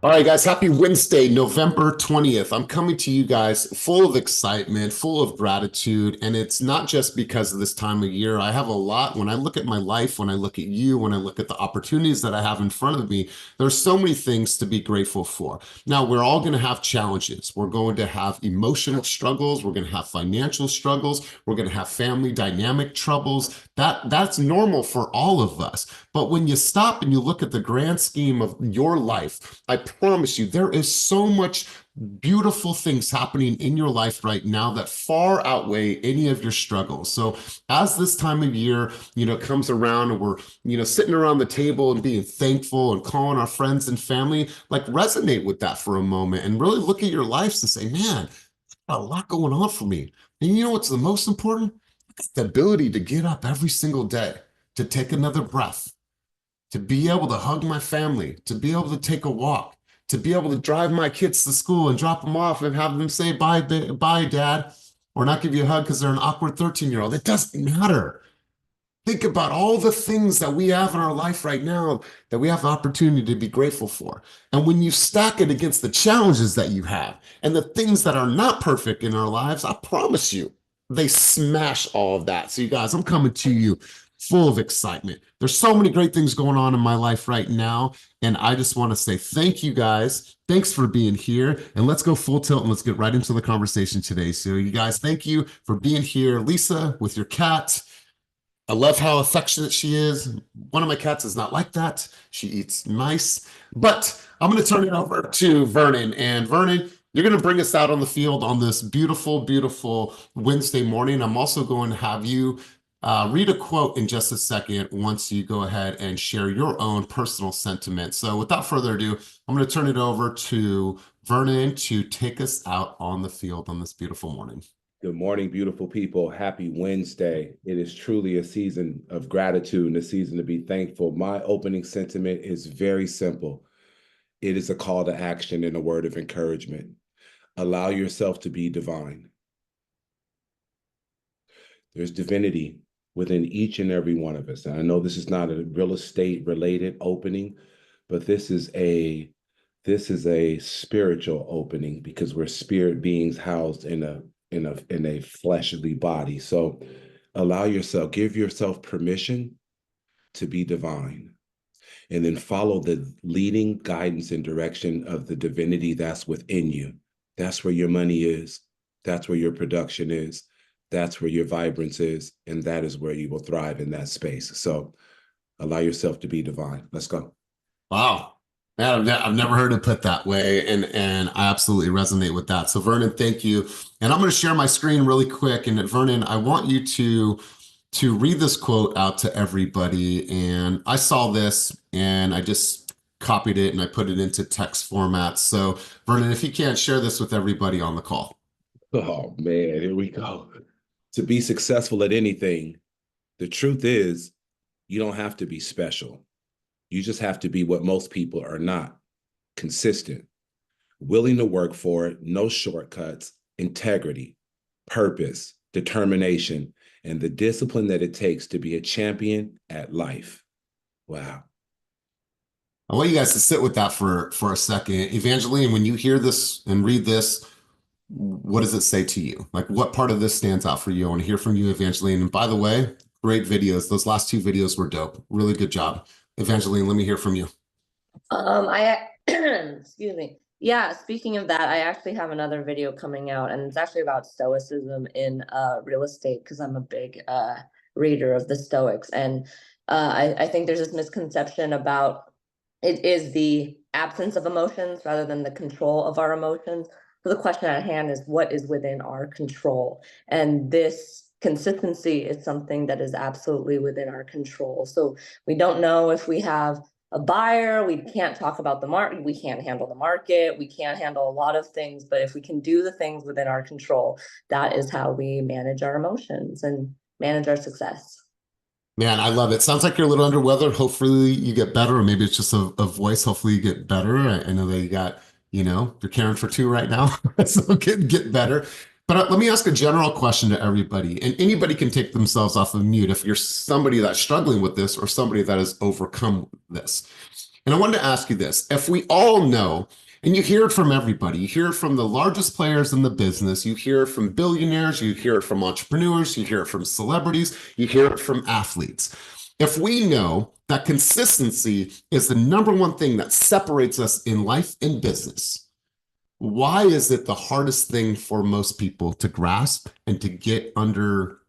All right, guys, happy Wednesday, November 20th. I'm coming to you guys full of excitement, full of gratitude. And it's not just because of this time of year. I have a lot. When I look at my life, when I look at you, when I look at the opportunities that I have in front of me, there's so many things to be grateful for. Now, we're all going to have challenges. We're going to have emotional struggles. We're going to have financial struggles. We're going to have family dynamic troubles. That's normal for all of us. But when you stop and you look at the grand scheme of your life, I promise you, there is so much beautiful things happening in your life right now that far outweigh any of your struggles. So as this time of year, comes around and we're, sitting around the table and being thankful and calling our friends and family, like resonate with that for a moment and really look at your lives and say, man, a lot going on for me. And you know what's the most important? The ability to get up every single day, to take another breath, to be able to hug my family, to be able to take a walk, to be able to drive my kids to school and drop them off and have them say, bye, bye, dad, or not give you a hug because they're an awkward 13-year-old. It doesn't matter. Think about all the things that we have in our life right now that we have the opportunity to be grateful for. And when you stack it against the challenges that you have and the things that are not perfect in our lives, I promise you, they smash all of that. So you guys, I'm coming to you full of excitement. There's so many great things going on in my life right now. And I just want to say thank you guys. Thanks for being here. And let's go full tilt and let's get right into the conversation today. So you guys, thank you for being here. Lisa, with your cat. I love how affectionate she is. One of my cats is not like that. She eats mice. But I'm going to turn it over to Vernon. And Vernon, you're going to bring us out on the field on this beautiful, beautiful Wednesday morning. I'm also going to have you read a quote in just a second once you go ahead and share your own personal sentiment. So without further ado, I'm going to turn it over to Vernon to take us out on the field on this beautiful morning. Good morning, beautiful people. Happy Wednesday. It is truly a season of gratitude and a season to be thankful. My opening sentiment is very simple. It is a call to action and a word of encouragement. Allow yourself to be divine. There's divinity within each and every one of us. And I know this is not a real estate related opening, but this is a spiritual opening because we're spirit beings housed in a fleshly body. So give yourself permission to be divine, and then follow the leading guidance and direction of the divinity that's within you. That's where your money is. That's where your production is. That's where your vibrance is. And that is where you will thrive in that space. So allow yourself to be divine. Let's go. Wow. Man, I've never heard it put that way, and I absolutely resonate with that. So Vernon, thank you. And I'm going to share my screen really quick. And Vernon, I want you to read this quote out to everybody. And I saw this and I just copied it and I put it into text format. So Vernon, if you can't share this with everybody on the call. Oh man, here we go. To be successful at anything, the truth is you don't have to be special. You just have to be what most people are not: consistent, willing to work for it, no shortcuts, integrity, purpose, determination, and the discipline that it takes to be a champion at life. Wow. I want you guys to sit with that for a second. Evangeline, when you hear this and read this, what does it say to you? Like, what part of this stands out for you? I want to hear from you, Evangeline. And by the way, great videos. Those last two videos were dope. Really good job. Evangeline, let me hear from you. Excuse me. Yeah, speaking of that, I actually have another video coming out, and it's actually about stoicism in real estate, because I'm a big reader of the Stoics. And I think there's this misconception about it is the absence of emotions rather than the control of our emotions. So the question at hand is, what is within our control? And this consistency is something that is absolutely within our control. So we don't know if we have a buyer, we can't talk about the market, we can't handle the market, we can't handle a lot of things, but if we can do the things within our control, that is how we manage our emotions and manage our success. Man, I love it. Sounds like you're a little under weather. Hopefully you get better, or maybe it's just a voice. Hopefully you get better. I know that you got, you're caring for two right now, so get better. But let me ask a general question to everybody, and anybody can take themselves off of mute if you're somebody that's struggling with this or somebody that has overcome this. And I wanted to ask you this. If we all know, and you hear it from everybody, you hear it from the largest players in the business, you hear it from billionaires, you hear it from entrepreneurs, you hear it from celebrities, you hear it from athletes. If we know that consistency is the number one thing that separates us in life and business, why is it the hardest thing for most people to grasp and to get under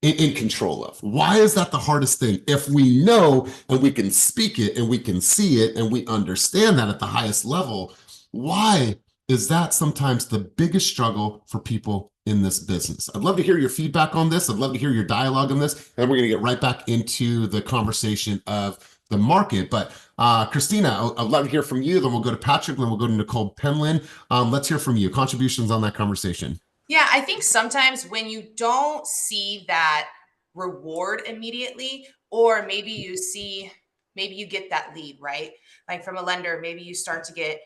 in control of? Why is that the hardest thing? If we know and we can speak it and we can see it and we understand that at the highest level, why is that sometimes the biggest struggle for people in this business? I'd love to hear your feedback on this. I'd love to hear your dialogue on this. And then we're going to get right back into the conversation of the market. But Christina, I'd love to hear from you. Then we'll go to Patrick, then we'll go to Nicole Penland. Let's hear from you. Contributions on that conversation. Yeah, I think sometimes when you don't see that reward immediately, or maybe you get that lead, right? Like from a lender, maybe you start to get,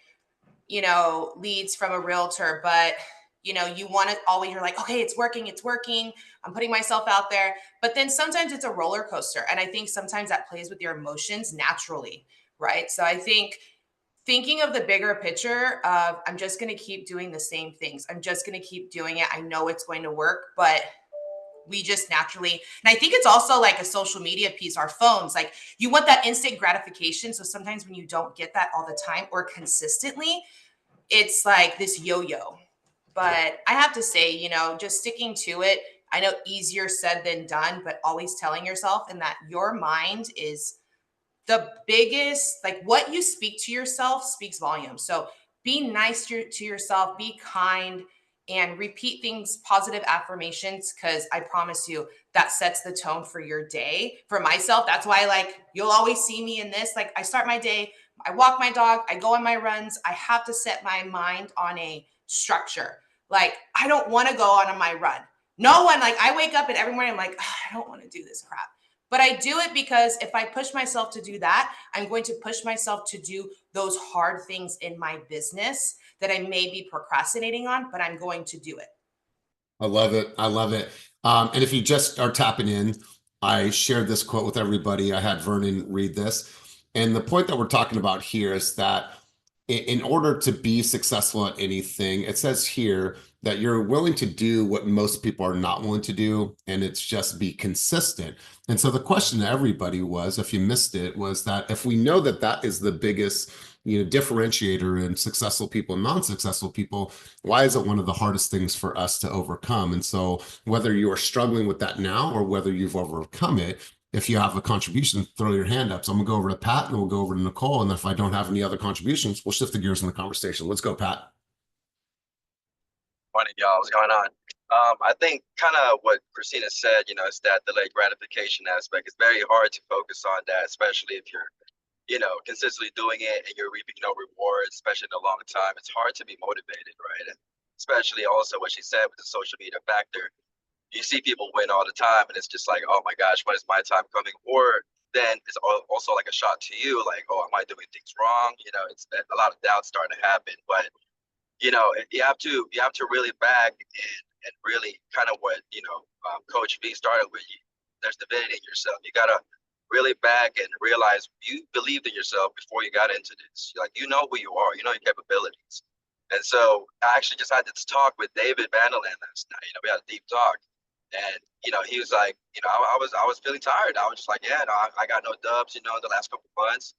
leads from a realtor, but you want to always, you're like, okay, it's working. I'm putting myself out there. But then sometimes it's a roller coaster. And I think sometimes that plays with your emotions naturally, right? So I think thinking of the bigger picture of I'm just going to keep doing the same things. I'm just going to keep doing it. I know it's going to work, but we just naturally, and I think it's also like a social media piece, our phones, like you want that instant gratification. So sometimes when you don't get that all the time or consistently, it's like this yo-yo. But I have to say, just sticking to it, I know easier said than done, but always telling yourself and that your mind is the biggest, like what you speak to yourself speaks volumes. So be nice to yourself, be kind, and repeat things, positive affirmations, because I promise you that sets the tone for your day. For myself, that's why like you'll always see me in this. Like I start my day, I walk my dog, I go on my runs. I have to set my mind on a structure. Like I don't want to go on my run. No one, like I wake up and every morning I'm like, oh, I don't want to do this crap. But I do it because if I push myself to do that, I'm going to push myself to do those hard things in my business that I may be procrastinating on, but I'm going to do it. I love it. I love it. And if you just are tapping in, I shared this quote with everybody. I had Vernon read this. And the point that we're talking about here is that in order to be successful at anything, it says here that you're willing to do what most people are not willing to do, and it's just be consistent. And so the question to everybody was, if you missed it, was that if we know that that is the biggest differentiator in successful people and non-successful people, why is it one of the hardest things for us to overcome? And so whether you are struggling with that now or whether you've overcome it, if you have a contribution, throw your hand up. So I'm gonna go over to Pat and we'll go over to Nicole. And if I don't have any other contributions, we'll shift the gears in the conversation. Let's go, Pat. Morning, y'all. What's going on? I think kind of what Christina said, is that delayed gratification aspect. It's very hard to focus on that, especially if you're, consistently doing it and you're reaping no rewards, especially in a long time. It's hard to be motivated, right? And especially also what she said with the social media factor. You see people win all the time and it's just like, oh my gosh, when is my time coming? Or then it's also like a shot to you, like, oh, am I doing things wrong? It's a lot of doubts starting to happen. But you have to really back and really kind of what Coach V started with. There's divinity in yourself. You gotta really back and realize you believed in yourself before you got into this. Like who you are, your capabilities. And so I actually just had this talk with David Vanderland last night. We had a deep talk, and he was like, I was feeling tired. I was just like, yeah, no, I got no dubs, in the last couple of months,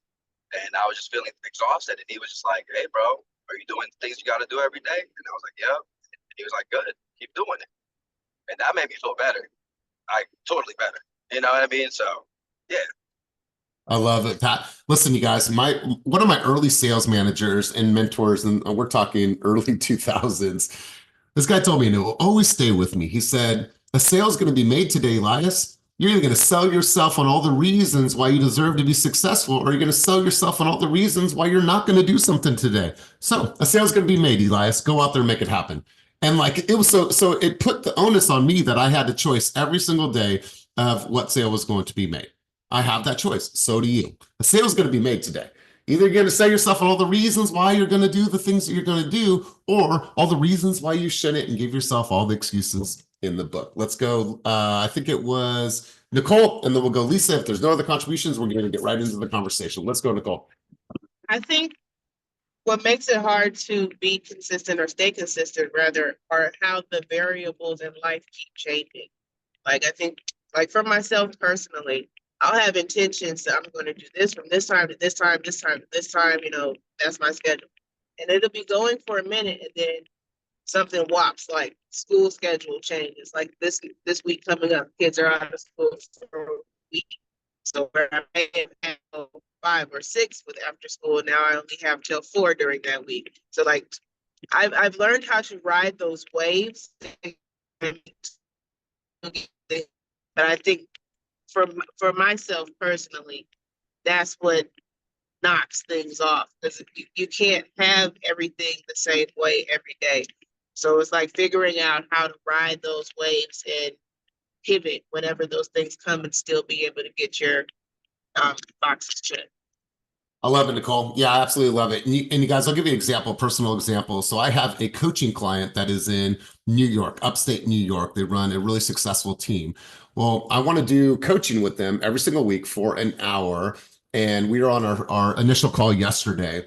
and I was just feeling exhausted. And he was just like, hey, bro, are you doing things you got to do every day? And I was like, yeah. And he was like, good, keep doing it. And that made me feel better, like totally better. You know what I mean? So, yeah. I love it, Pat. Listen, you guys, one of my early sales managers and mentors, and we're talking early 2000s, this guy told me, and it will always stay with me. He said, a sale is going to be made today, Elias. You're either going to sell yourself on all the reasons why you deserve to be successful, or you're going to sell yourself on all the reasons why you're not going to do something today. So a sale is going to be made, Elias. Go out there and make it happen. And like it was so it put the onus on me that I had a choice every single day of what sale was going to be made. I have that choice. So do you. A sale is going to be made today. Either you're going to sell yourself on all the reasons why you're going to do the things that you're going to do, or all the reasons why you shouldn't, and give yourself all the excuses in the book. Let's go. I think it was Nicole, and then we'll go Lisa. If there's no other contributions, we're going to get right into the conversation. Let's go, Nicole. I think what makes it hard to be consistent or stay consistent rather are how the variables in life keep changing. Like I think like for myself personally, I'll have intentions that I'm going to do this from this time to this time, this time to this time, that's my schedule. And it'll be going for a minute and then something wops, like school schedule changes. Like this week coming up, kids are out of school for a week. So where I may have 5 or 6 with after school, now I only have till 4 during that week. So like I've learned how to ride those waves. But I think for myself personally, that's what knocks things off, because you can't have everything the same way every day. So it's like figuring out how to ride those waves and pivot whenever those things come and still be able to get your boxes checked. I love it, Nicole. Yeah, I absolutely love it. And you guys, I'll give you an example, personal example. So I have a coaching client that is in New York, upstate New York. They run a really successful team. Well, I want to do coaching with them every single week for an hour. And we were on our initial call yesterday.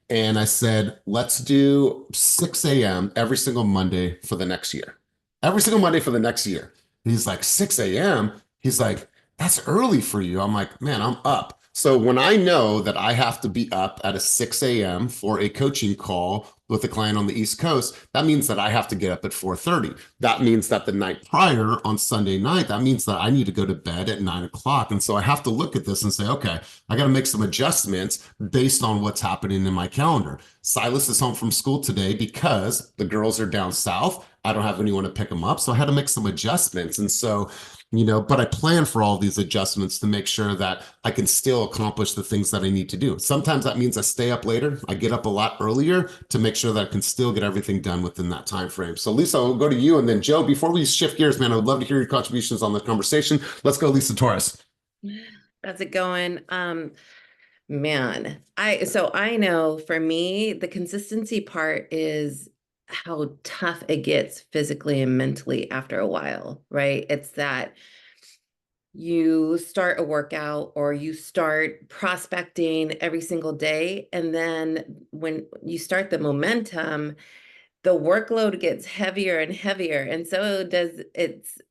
And I said, let's do 6 a.m. every single Monday for the next year. Every single Monday for the next year. He's like, 6 a.m.? He's like, that's early for you. I'm like, man, I'm up. So when I know that I have to be up at a 6 a.m. for a coaching call with a client on the East Coast, that means that I have to get up at 4:30. That means that the night prior on Sunday night, that means that I need to go to bed at 9 o'clock. And so I have to look at this and say, okay, I got to make some adjustments based on what's happening in my calendar. Silas is home from school today because the girls are down south. I don't have anyone to pick them up. So I had to make some adjustments. And so but I plan for all these adjustments to make sure that I can still accomplish the things that I need to do. Sometimes that means I stay up later. I get up a lot earlier to make sure that I can still get everything done within that time frame. So Lisa, I'll go to you, and then Joe, before we shift gears, man, I would love to hear your contributions on the conversation. Let's go, Lisa Torres. How's it going? Man, I know for me, the consistency part is how tough it gets physically and mentally after a while, right? It's that you start a workout or you start prospecting every single day. And then when you start the momentum, the workload gets heavier and heavier. And so it's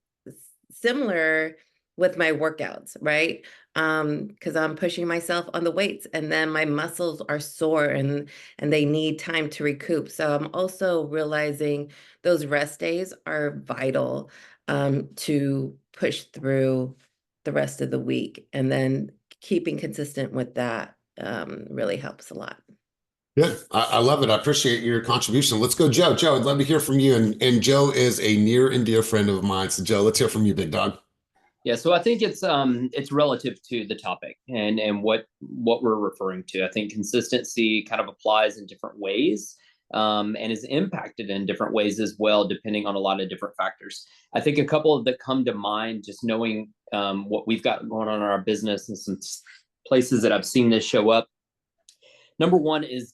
similar with my workouts, right? Because I'm pushing myself on the weights and then my muscles are sore and they need time to recoup. So I'm also realizing those rest days are vital to push through the rest of the week. And then keeping consistent with that really helps a lot. Good. I love it. I appreciate your contribution. Let's go, Joe. Joe, I'd love to hear from you. And Joe is a near and dear friend of mine. So Joe, let's hear from you, big dog. Yeah, so I think it's relative to the topic and what we're referring to. I think consistency kind of applies in different ways and is impacted in different ways as well, depending on a lot of different factors. I think a couple that come to mind, just knowing what we've got going on in our business and some places that I've seen this show up. Number one is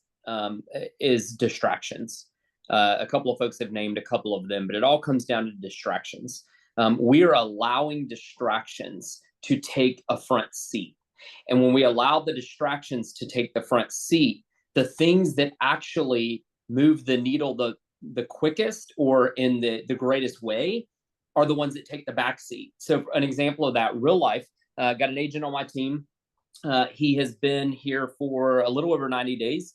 distractions. A couple of folks have named a couple of them, but it all comes down to distractions. We are allowing distractions to take a front seat. And when we allow the distractions to take the front seat, the things that actually move the needle the quickest or in the greatest way are the ones that take the back seat. So an example of that, real life, got an agent on my team. He has been here for a little over 90 days.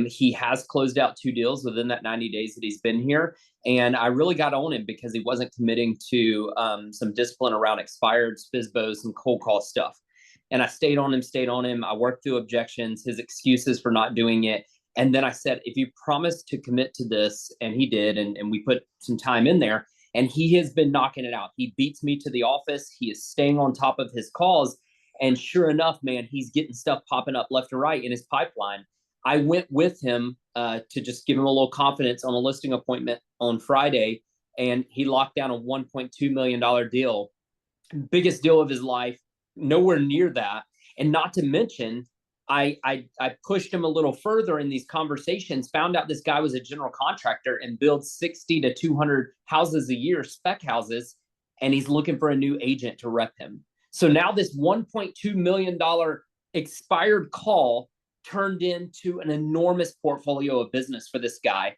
He has closed out 2 deals within that 90 days that he's been here. And I really got on him because he wasn't committing to some discipline around expired, SPSBO, some cold call stuff. And I stayed on him. I worked through objections, his excuses for not doing it. And then I said, if you promise to commit to this, and he did, and we put some time in there, and he has been knocking it out. He beats me to the office. He is staying on top of his calls. And sure enough, man, he's getting stuff popping up left and right in his pipeline. I went with him to just give him a little confidence on a listing appointment on Friday, and he locked down a $1.2 million deal, biggest deal of his life, nowhere near that. And not to mention, I pushed him a little further in these conversations, found out this guy was a general contractor and builds 60 to 200 houses a year, spec houses, and he's looking for a new agent to rep him. So now this $1.2 million expired call turned into an enormous portfolio of business for this guy.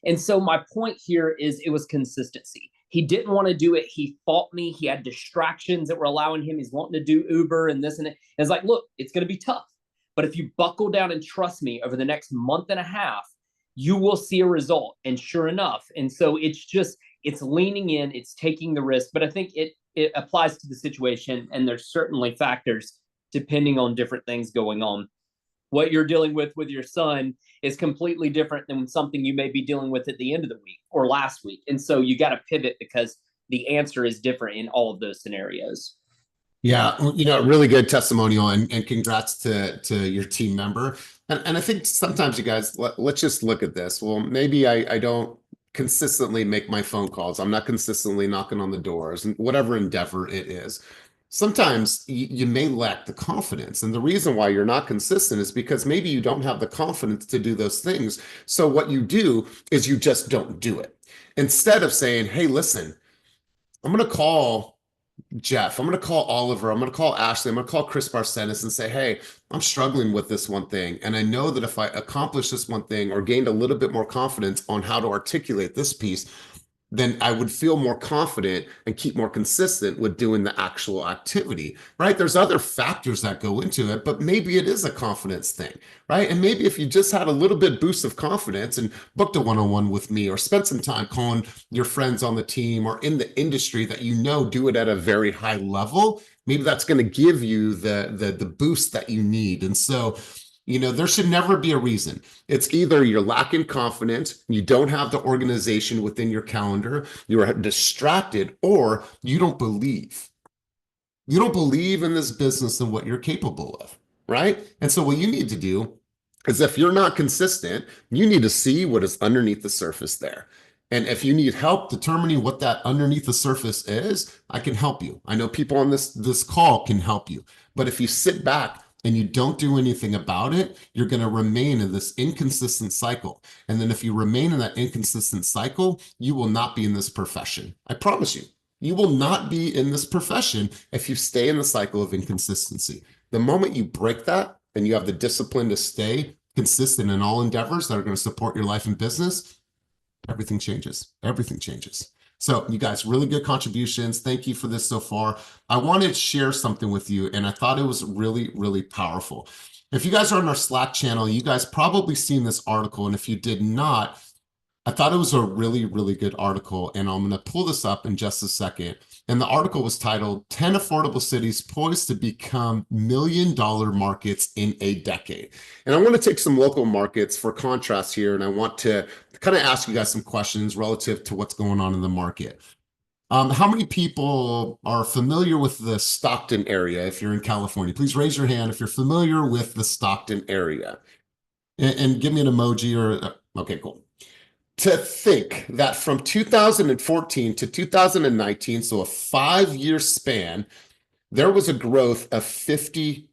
And so my point here is it was consistency. He didn't want to do it. He fought me. He had distractions that were allowing him. He's wanting to do Uber and this and that. It's like, look, it's going to be tough. But if you buckle down and trust me over the next month and a half, you will see a result. And sure enough. And so it's leaning in, it's taking the risk. But I think it applies to the situation. And there's certainly factors depending on different things going on. What you're dealing with your son is completely different than something you may be dealing with at the end of the week or last week. And so you got to pivot because the answer is different in all of those scenarios. Yeah, really good testimonial, and congrats to your team member. And I think sometimes you guys, let's just look at this. Well, maybe I don't consistently make my phone calls. I'm not consistently knocking on the doors, and whatever endeavor it is. Sometimes you may lack the confidence. And the reason why you're not consistent is because maybe you don't have the confidence to do those things. So what you do is you just don't do it. Instead of saying, hey, listen, I'm going to call Jeff, I'm going to call Oliver, I'm going to call Ashley, I'm going to call Chris Barsenis and say, hey, I'm struggling with this one thing. And I know that if I accomplish this one thing or gained a little bit more confidence on how to articulate this piece, then I would feel more confident and keep more consistent with doing the actual activity, right? There's other factors that go into it, but maybe it is a confidence thing, right? And maybe if you just had a little bit boost of confidence and booked a one-on-one with me or spent some time calling your friends on the team or in the industry that do it at a very high level, maybe that's going to give you the boost that you need. And so, there should never be a reason. It's either you're lacking confidence, you don't have the organization within your calendar, you're distracted, or you don't believe. You don't believe in this business and what you're capable of, right? And so what you need to do is if you're not consistent, you need to see what is underneath the surface there. And if you need help determining what that underneath the surface is, I can help you. I know people on this call can help you. But if you sit back and you don't do anything about it, you're going to remain in this inconsistent cycle. And then if you remain in that inconsistent cycle, you will not be in this profession. I promise you, you will not be in this profession if you stay in the cycle of inconsistency. The moment you break that and you have the discipline to stay consistent in all endeavors that are going to support your life and business, everything changes. Everything changes. So you guys, really good contributions. Thank you for this so far. I wanted to share something with you, and I thought it was really, really powerful. If you guys are on our Slack channel, you guys probably seen this article, and if you did not, I thought it was a really, really good article, and I'm going to pull this up in just a second. And the article was titled 10 Affordable Cities Poised to Become $1 Million Markets in a Decade. And I want to take some local markets for contrast here, and I want to kind of ask you guys some questions relative to what's going on in the market. How many people are familiar with the Stockton area if you're in California? Please raise your hand if you're familiar with the Stockton area. And give me an emoji or, okay, cool. To think that from 2014 to 2019, so a 5-year span, there was a growth of 58%.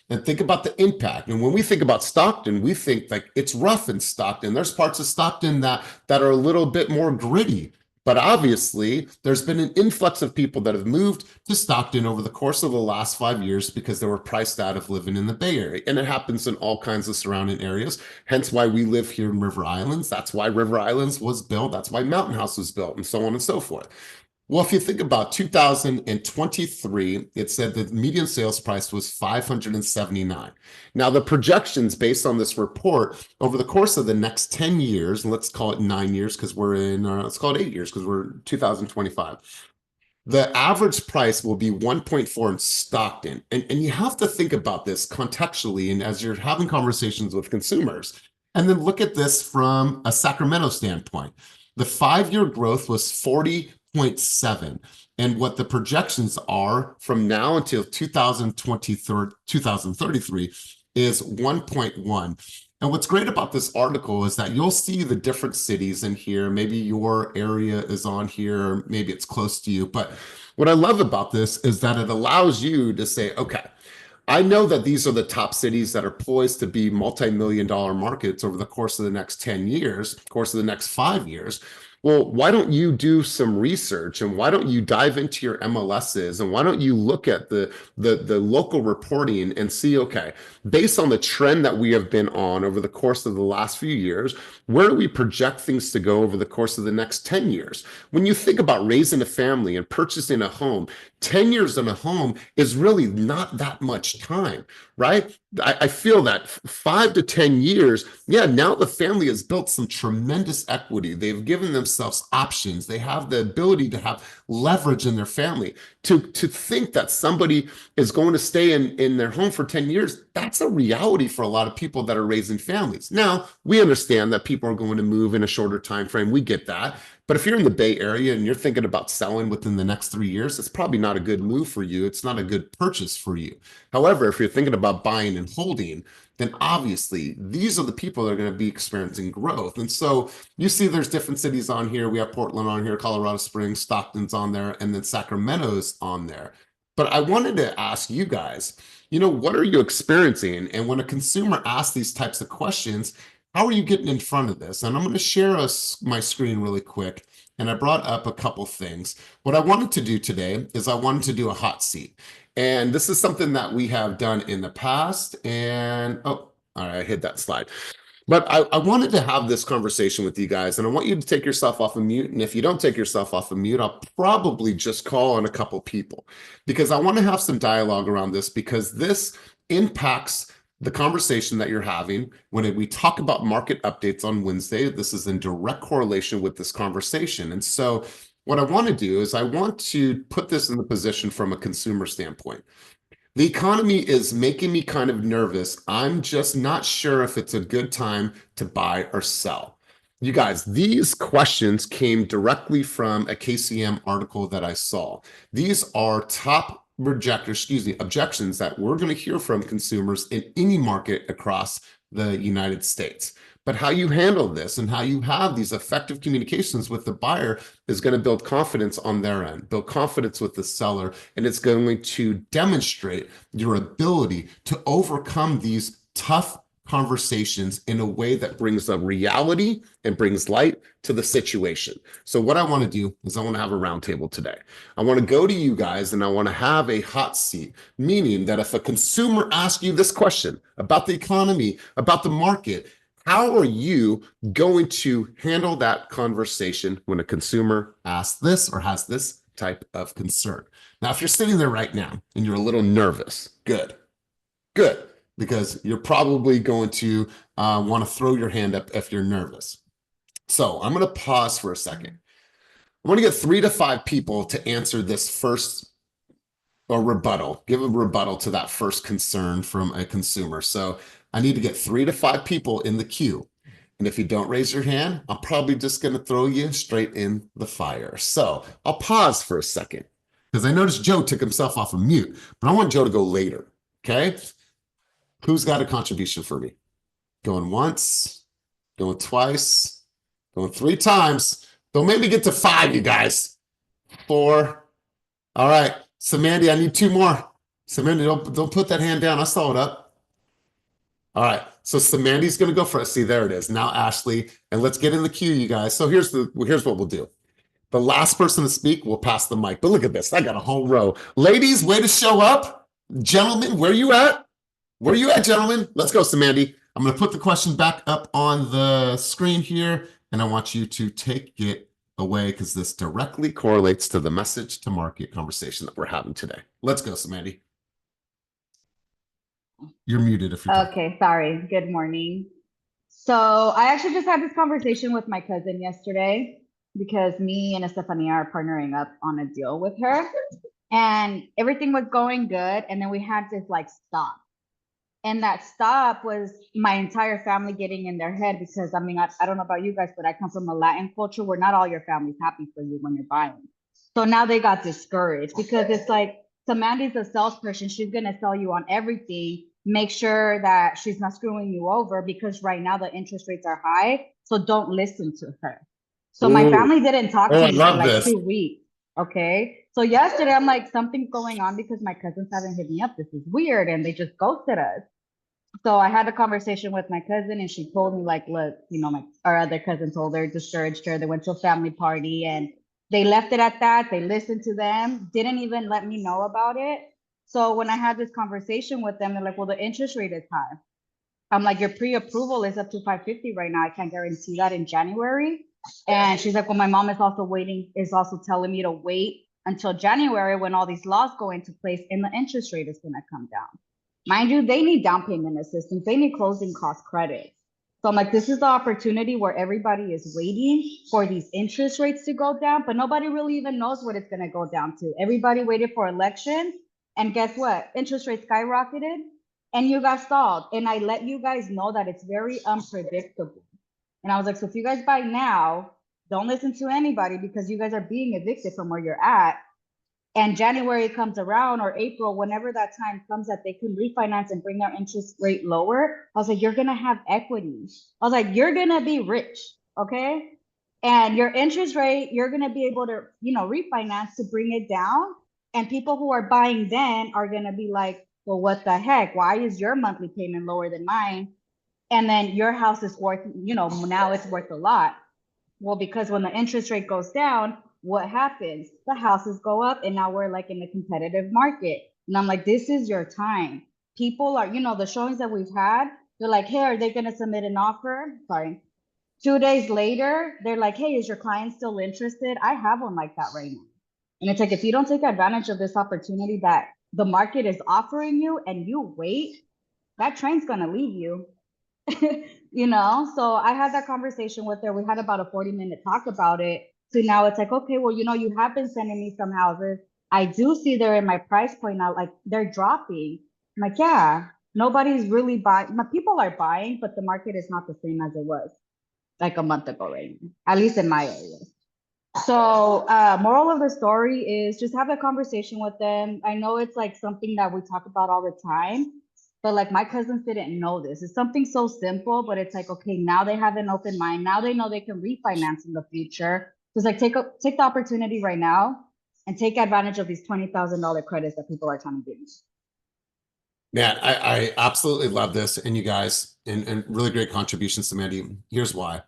And think about the impact. And when we think about Stockton, we think like it's rough in Stockton. There's parts of Stockton that are a little bit more gritty. But obviously, there's been an influx of people that have moved to Stockton over the course of the last 5 years because they were priced out of living in the Bay Area. And it happens in all kinds of surrounding areas, hence why we live here in River Islands. That's why River Islands was built. That's why Mountain House was built, and so on and so forth. Well, if you think about 2023, it said that the median sales price was $579. Now, the projections based on this report over the course of the next 10 years, and let's call it 9 years because we're in, let's call it 8 years because we're 2025. The average price will be 1.4 in Stockton. And you have to think about this contextually and as you're having conversations with consumers. And then look at this from a Sacramento standpoint. The 5-year growth was 40.7, and what the projections are from now until 2033 is 1.1. And what's great about this article is that you'll see the different cities in here. Maybe your area is on here, or maybe it's close to you. But what I love about this is that it allows you to say, okay, I know that these are the top cities that are poised to be multi-million-dollar markets over the course of the next 10 years, course of the next 5 years. Well, why don't you do some research, and why don't you dive into your MLSs, and why don't you look at the local reporting and see, okay, based on the trend that we have been on over the course of the last few years, where do we project things to go over the course of the next 10 years? When you think about raising a family and purchasing a home, 10 years in a home is really not that much time, right? I feel that 5 to 10 years, yeah, now the family has built some tremendous equity. They've given themselves options. They have the ability to have leverage in their family. To think that somebody is going to stay in their home for 10 years, that's a reality for a lot of people that are raising families. Now, we understand that people are going to move in a shorter time frame. We get that. But if you're in the Bay Area and you're thinking about selling within the next 3 years, it's probably not a good move for you. It's not a good purchase for you. However, if you're thinking about buying and holding, then obviously these are the people that are going to be experiencing growth. And so you see there's different cities on here. We have Portland on here, Colorado Springs, Stockton's on there, and then Sacramento's on there. But I wanted to ask you guys, what are you experiencing? And when a consumer asks these types of questions, how are you getting in front of this? And I'm going to share my screen really quick. And I brought up a couple things. What I wanted to do today is I wanted to do a hot seat. And this is something that we have done in the past. And, oh, all right, I hit that slide. But I wanted to have this conversation with you guys, and I want you to take yourself off of mute. And if you don't take yourself off of mute, I'll probably just call on a couple people, because I want to have some dialogue around this, because this impacts the conversation that you're having when we talk about market updates on Wednesday. This is in direct correlation with this conversation. And so what I want to do is I want to put this in the position from a consumer standpoint. The economy is making me kind of nervous. I'm just not sure if it's a good time to buy or sell. You guys, these questions came directly from a KCM article that I saw. These are top objections that we're going to hear from consumers in any market across the United States. But how you handle this and how you have these effective communications with the buyer is going to build confidence on their end, build confidence with the seller, and it's going to demonstrate your ability to overcome these tough conversations in a way that brings a reality and brings light to the situation. So what I want to do is I want to have a roundtable today. I want to go to you guys and I want to have a hot seat, meaning that if a consumer asks you this question about the economy, about the market, how are you going to handle that conversation when a consumer asks this or has this type of concern? Now, if you're sitting there right now and you're a little nervous, good, because you're probably going to want to throw your hand up if you're nervous. So I'm going to pause for a second. I want to get 3 to 5 people to answer this first or rebuttal, give a rebuttal to that first concern from a consumer. So I need to get 3 to 5 people in the queue. And if you don't raise your hand, I'm probably just going to throw you straight in the fire. So I'll pause for a second, because I noticed Joe took himself off of mute, but I want Joe to go later. Okay. Who's got a contribution for me? Going once, going twice, going 3 times. Don't make me get to 5, you guys. 4. All right. So Mandy, I need 2 more. So Mandy, don't put that hand down. I saw it up. All right. So Samandy's going to go first. See, there it is. Now Ashley, and let's get in the queue, you guys. So here's what we'll do. The last person to speak will pass the mic. But look at this. I got a whole row. Ladies, way to show up. Gentlemen, where you at? Where you at, gentlemen? Let's go, Samandy. I'm going to put the question back up on the screen here, and I want you to take it away, because this directly correlates to the message to market conversation that we're having today. Let's go, Samandy. You're muted if you're okay. Sorry. Good morning. So I actually just had this conversation with my cousin yesterday, because me and Estefania are partnering up on a deal with her, and everything was going good. And then we had to stop. And that stop was my entire family getting in their head, because I mean, I don't know about you guys, but I come from a Latin culture where not all your family's happy for you when you're buying. So now they got discouraged, because it's like, Samandy's a salesperson. She's going to sell you on everything. Make sure that she's not screwing you over, because right now the interest rates are high. So don't listen to her. So my family didn't talk to me for 2 weeks. Okay. So yesterday I'm like, something's going on, because my cousins haven't hit me up. This is weird. And they just ghosted us. So I had a conversation with my cousin and she told me like, look, our other cousin told her, discouraged her. They went to a family party and they left it at that. They listened to them, didn't even let me know about it. So when I had this conversation with them, they're like, well, the interest rate is high. I'm like, your pre-approval is up to 550 right now. I can't guarantee that in January. And she's like, well, my mom is also telling me to wait until January when all these laws go into place and the interest rate is going to come down. Mind you, they need down payment assistance. They need closing cost credit. So I'm like, this is the opportunity where everybody is waiting for these interest rates to go down, but nobody really even knows what it's going to go down to. Everybody waited for elections. And guess what? Interest rates skyrocketed and you got stalled. And I let you guys know that it's very unpredictable. And I was like, so if you guys buy now, don't listen to anybody because you guys are being evicted from where you're at. And January comes around or April, whenever that time comes that they can refinance and bring their interest rate lower, I was like, you're going to have equity. I was like, you're going to be rich. Okay. And your interest rate, you're going to be able to, refinance to bring it down. And people who are buying then are going to be like, well, what the heck? Why is your monthly payment lower than mine? And then your house is worth, now it's worth a lot. Well, because when the interest rate goes down, what happens? The houses go up and now we're like in a competitive market. And I'm like, this is your time. People are, the showings that we've had, they're like, hey, are they going to submit an offer? Sorry. 2 days later, they're like, hey, is your client still interested? I have one like that right now. And it's like, if you don't take advantage of this opportunity that the market is offering you and you wait, that train's going to leave you. So I had that conversation with her. We had about a 40-minute talk about it. So now it's like, okay, well, you have been sending me some houses. I do see they're in my price point now, like they're dropping. I'm like, yeah, nobody's really buying. People are buying, but the market is not the same as it was like a month ago, right now, at least in my area. So moral of the story is just have a conversation with them. I know it's like something that we talk about all the time, but like my cousins didn't know this. It's something so simple, but it's like, okay, now they have an open mind. Now they know they can refinance in the future. So it's like take the opportunity right now and take advantage of these $20,000 credits that people are trying to give you. Man, I absolutely love this. And you guys, and really great contributions to Mandy. Here's why.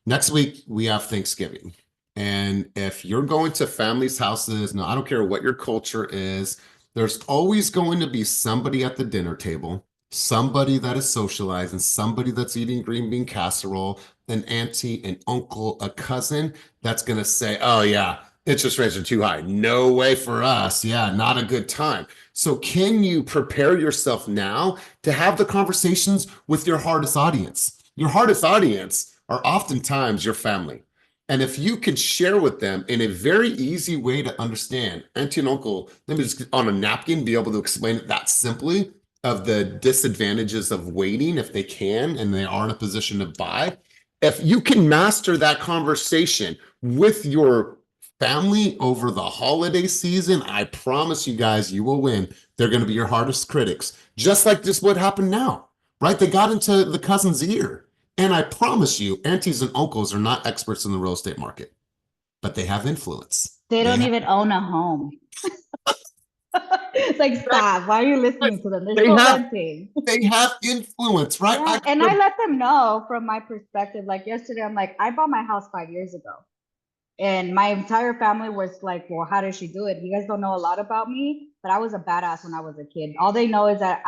Next week, we have Thanksgiving. And if you're going to families' houses, now I don't care what your culture is, there's always going to be somebody at the dinner table, somebody that is socializing, somebody that's eating green bean casserole, an auntie, an uncle, a cousin that's going to say, oh yeah, interest rates are too high. No way for us. Yeah, not a good time. So can you prepare yourself now to have the conversations with your hardest audience? Your hardest audience are oftentimes your family. And if you could share with them in a very easy way to understand, auntie and uncle, let me just on a napkin be able to explain it that simply of the disadvantages of waiting if they can and they are in a position to buy. If you can master that conversation with your family over the holiday season, I promise you guys, you will win. They're going to be your hardest critics, just like this what happened now, right? They got into the cousin's ear. And I promise you, aunties and uncles are not experts in the real estate market, but they have influence. They don't even own a home. It's like, stop. Why are you listening to them? They're still renting. They have influence, right? Yeah, and I let them know from my perspective. Like yesterday, I'm like, I bought my house 5 years ago. And my entire family was like, well, how did she do it? You guys don't know a lot about me, but I was a badass when I was a kid. All they know is that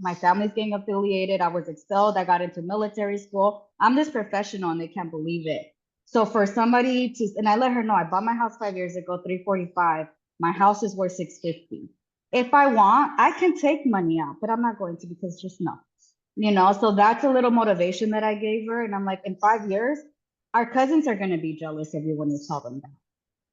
my family's gang affiliated. I was expelled. I got into military school. I'm this professional and they can't believe it. So for somebody to, and I let her know, I bought my house 5 years ago, 345. My house is worth 650. If I want, I can take money out, but I'm not going to because just no. So that's a little motivation that I gave her. And I'm like, in 5 years, our cousins are going to be jealous of you when you tell them that.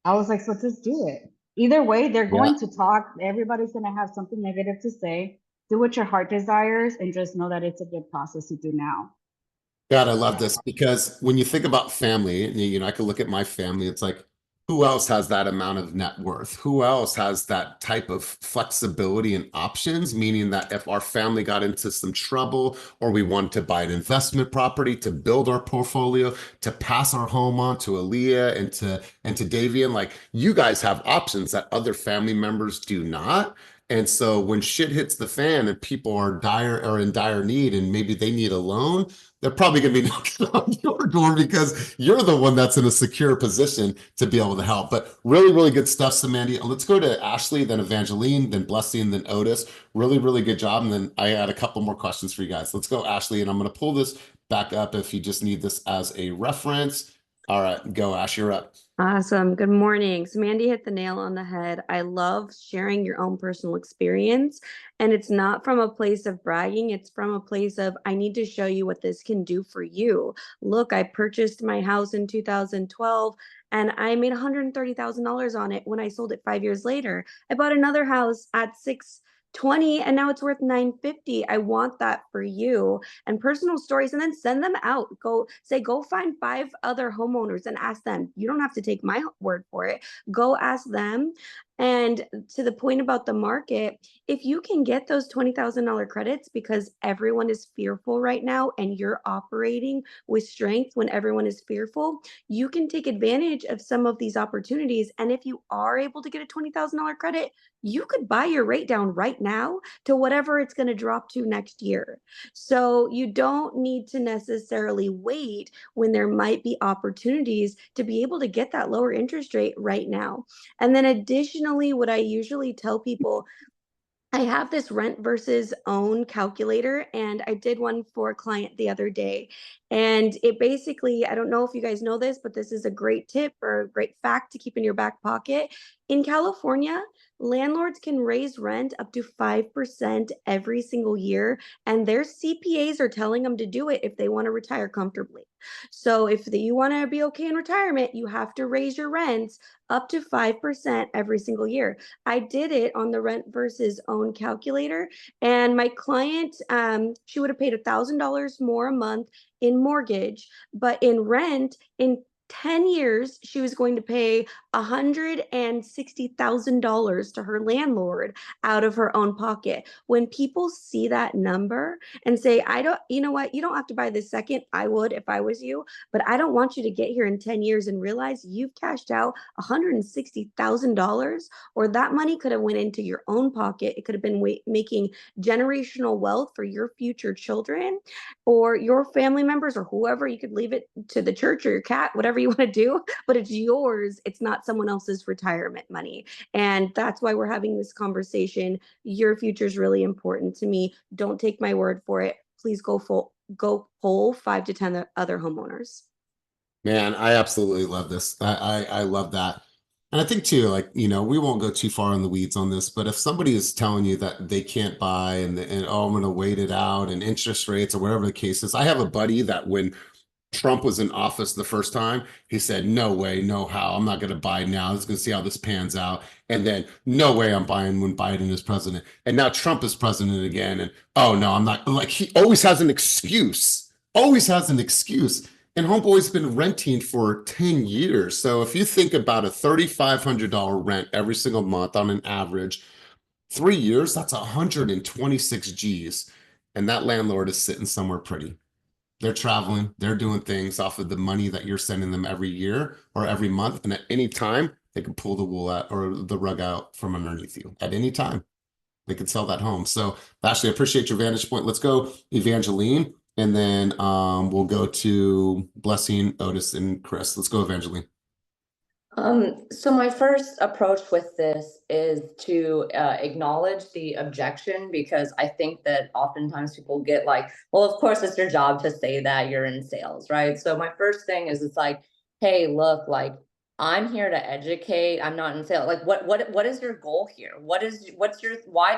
I was like, so just do it. Either way, they're going to talk. Everybody's going to have something negative to say. Do what your heart desires and just know that it's a good process to do now. God, I love this because when you think about family, I can look at my family. It's like, who else has that amount of net worth? Who else has that type of flexibility and options? Meaning that if our family got into some trouble or we wanted to buy an investment property to build our portfolio, to pass our home on to Elias and to Davian, like you guys have options that other family members do not. And so when shit hits the fan and people are in dire need and maybe they need a loan, they're probably going to be knocking on your door because you're the one that's in a secure position to be able to help. But really, really good stuff, Samantha. Let's go to Ashley, then Evangeline, then Blessing, then Otis. Really, really good job. And then I had a couple more questions for you guys. Let's go, Ashley. And I'm going to pull this back up if you just need this as a reference. All right, go, Ash, you're up. Awesome. Good morning. So Mandy hit the nail on the head. I love sharing your own personal experience. And it's not from a place of bragging. It's from a place of, I need to show you what this can do for you. Look, I purchased my house in 2012 and I made $130,000 on it when I sold it 5 years later. I bought another house at 620 and now it's worth 950. I want that for you. And personal stories, and then send them out. Go find 5 other homeowners and ask them. You don't have to take my word for it. Go ask them. And to the point about the market, if you can get those $20,000 credits because everyone is fearful right now and you're operating with strength when everyone is fearful, you can take advantage of some of these opportunities. And if you are able to get a $20,000 credit, you could buy your rate down right now to whatever it's going to drop to next year. So you don't need to necessarily wait when there might be opportunities to be able to get that lower interest rate right now. And then additionally, what I usually tell people, I have this rent versus own calculator, and I did one for a client the other day. And it basically, I don't know if you guys know this, but this is a great tip or a great fact to keep in your back pocket. In California, landlords can raise rent up to 5% every single year, and their CPAs are telling them to do it if they want to retire comfortably. So if you want to be okay in retirement, you have to raise your rents up to 5% every single year. I did it on the rent versus own calculator, and my client, she would have paid $1,000 more a month in mortgage, but in rent, in 10 years, she was going to pay $160,000 to her landlord out of her own pocket. When people see that number and say, I don't, you know what, you don't have to buy this second. I would if I was you, but I don't want you to get here in 10 years and realize you've cashed out $160,000, or that money could have went into your own pocket. It could have been making generational wealth for your future children or your family members or whoever. You could leave it to the church or your cat, whatever you want to do, but it's yours. It's not someone else's retirement money. And that's why we're having this conversation. Your future is really important to me. Don't take my word for it. Please go poll 5 to 10 other homeowners. Man, I absolutely love this. I love that. And I think too, like, we won't go too far in the weeds on this, but if somebody is telling you that they can't buy and oh, I'm going to wait it out and interest rates or whatever the case is. I have a buddy that when Trump was in office the first time, he said, no way, no how, I'm not going to buy now. I'm just going to see how this pans out. And then no way I'm buying when Biden is president. And now Trump is president again. And oh no, I'm not. Like, he always has an excuse, always has an excuse. And Homeboy's been renting for 10 years. So if you think about a $3,500 rent every single month on an average, 3 years, that's 126 G's. And that landlord is sitting somewhere pretty. They're traveling, they're doing things off of the money that you're sending them every year or every month. And at any time, they can pull the wool out or the rug out from underneath you. At any time, they could sell that home. So Ashley, I appreciate your vantage point. Let's go Evangeline. And then we'll go to Blessing, Otis, and Chris. Let's go, Evangeline. So my first approach with this is to acknowledge the objection, because I think that oftentimes people get like, well, of course it's your job to say that you're in sales, right? So my first thing is, it's like, hey, look, like, I'm here to educate. I'm not in sales. Like, what is your goal here? Why do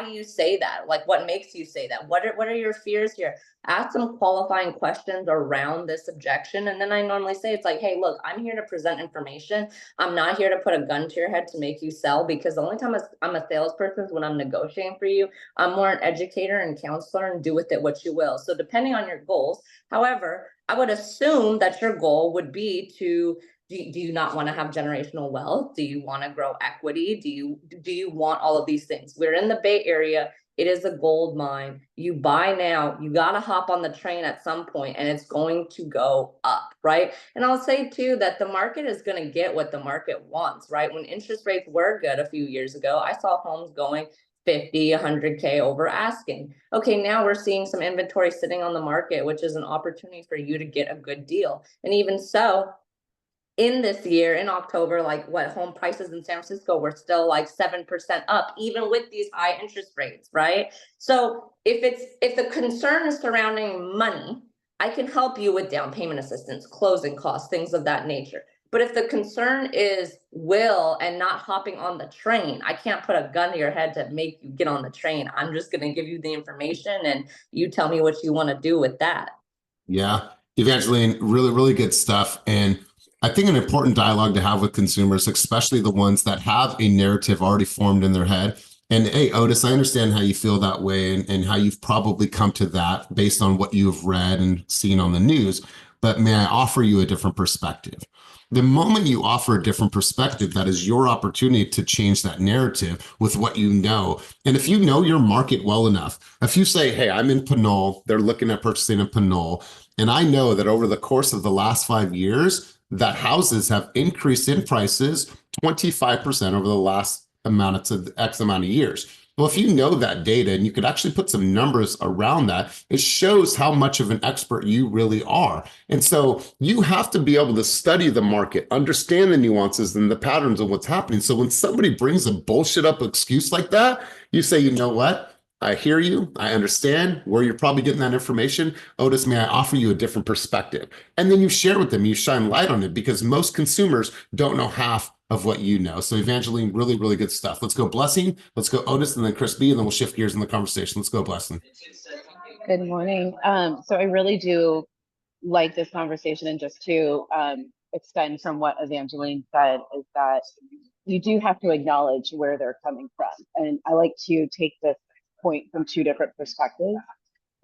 you say that? Like, what makes you say that? What are your fears here? Ask some qualifying questions around this objection. And then I normally say, it's like, hey, look, I'm here to present information. I'm not here to put a gun to your head to make you sell, because the only time I'm a salesperson is when I'm negotiating for you. I'm more an educator and counselor, and do with it what you will. So depending on your goals, however, I would assume that your goal would be to, do you not want to have generational wealth? Do you want to grow equity? Do you want all of these things? We're in the Bay Area. It is a gold mine. You buy now, you got to hop on the train at some point, and it's going to go up, right? And I'll say too that the market is going to get what the market wants, right? When interest rates were good a few years ago, I saw homes going 50, 100K over asking. Okay, now we're seeing some inventory sitting on the market, which is an opportunity for you to get a good deal. And even so, in this year, in October, like what home prices in San Francisco were still like 7% up, even with these high interest rates, right? So if the concern is surrounding money, I can help you with down payment assistance, closing costs, things of that nature. But if the concern is will and not hopping on the train, I can't put a gun to your head to make you get on the train. I'm just going to give you the information and you tell me what you want to do with that. Yeah, Evangeline, really, really good stuff. And I think an important dialogue to have with consumers, especially the ones that have a narrative already formed in their head. And hey, Otis, I understand how you feel that way and how you've probably come to that based on what you've read and seen on the news. But may I offer you a different perspective? The moment you offer a different perspective, that is your opportunity to change that narrative with what you know. And if you know your market well enough, if you say, hey, I'm in Pinole, they're looking at purchasing in Pinole, and I know that over the course of the last 5 years, that houses have increased in prices 25% over the last amount of X amount of years. Well, if you know that data and you could actually put some numbers around that, it shows how much of an expert you really are. And so you have to be able to study the market, understand the nuances and the patterns of what's happening. So when somebody brings a bullshit up excuse like that, you say, you know what? I hear you. I understand where you're probably getting that information. Otis, may I offer you a different perspective? And then you share with them, you shine light on it because most consumers don't know half of what you know. So Evangeline, really, really good stuff. Let's go Blessing. Let's go Otis and then Chris B. And then we'll shift gears in the conversation. Let's go Blessing. Good morning. So I really do like this conversation, and just to extend from what Evangeline said is that you do have to acknowledge where they're coming from. And I like to take this point from two different perspectives.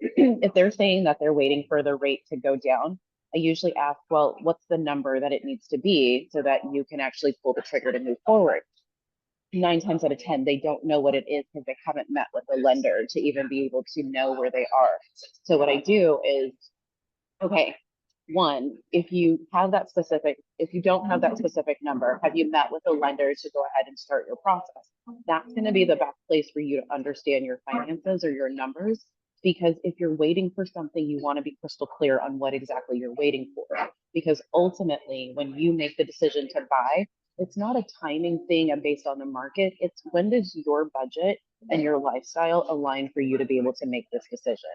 If they're saying that they're waiting for the rate to go down, I usually ask, well, what's the number that it needs to be so that you can actually pull the trigger to move forward? 9 times out of 10, they don't know what it is because they haven't met with a lender to even be able to know where they are. So what I do is, okay, one, if you don't have that specific number, have you met with a lender to go ahead and start your process? That's going to be the best place for you to understand your finances or your numbers. Because if you're waiting for something, you want to be crystal clear on what exactly you're waiting for. Because ultimately, when you make the decision to buy, it's not a timing thing and based on the market. It's when does your budget and your lifestyle align for you to be able to make this decision.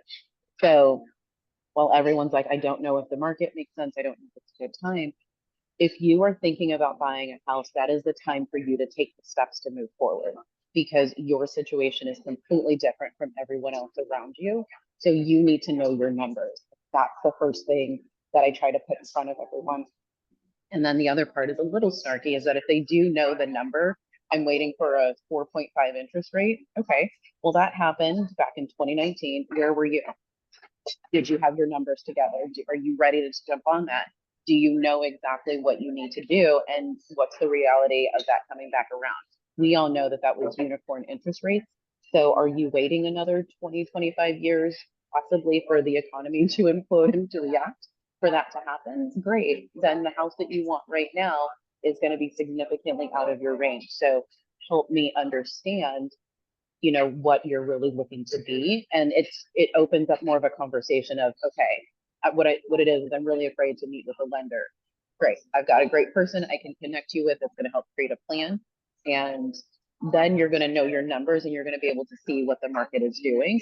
So while everyone's like, I don't know if the market makes sense, I don't know if it's a good time. If you are thinking about buying a house, that is the time for you to take the steps to move forward, because your situation is completely different from everyone else around you. So you need to know your numbers. That's the first thing that I try to put in front of everyone. And then the other part is a little snarky, is that if they do know the number, I'm waiting for a 4.5 interest rate. Okay, well, that happened back in 2019. Where were you? Did you have your numbers together? Are you ready to jump on that? Do you know exactly what you need to do? And what's the reality of that coming back around? We all know that that was unicorn interest rates. So are you waiting another 20, 25 years, possibly for the economy to implode and to react for that to happen? Great. Then the house that you want right now is going to be significantly out of your range. So help me understand, what you're really looking to be. And it opens up more of a conversation of, okay, what it is I'm really afraid to meet with a lender. Great. I've got a great person I can connect you with that's going to help create a plan. And then you're going to know your numbers and you're going to be able to see what the market is doing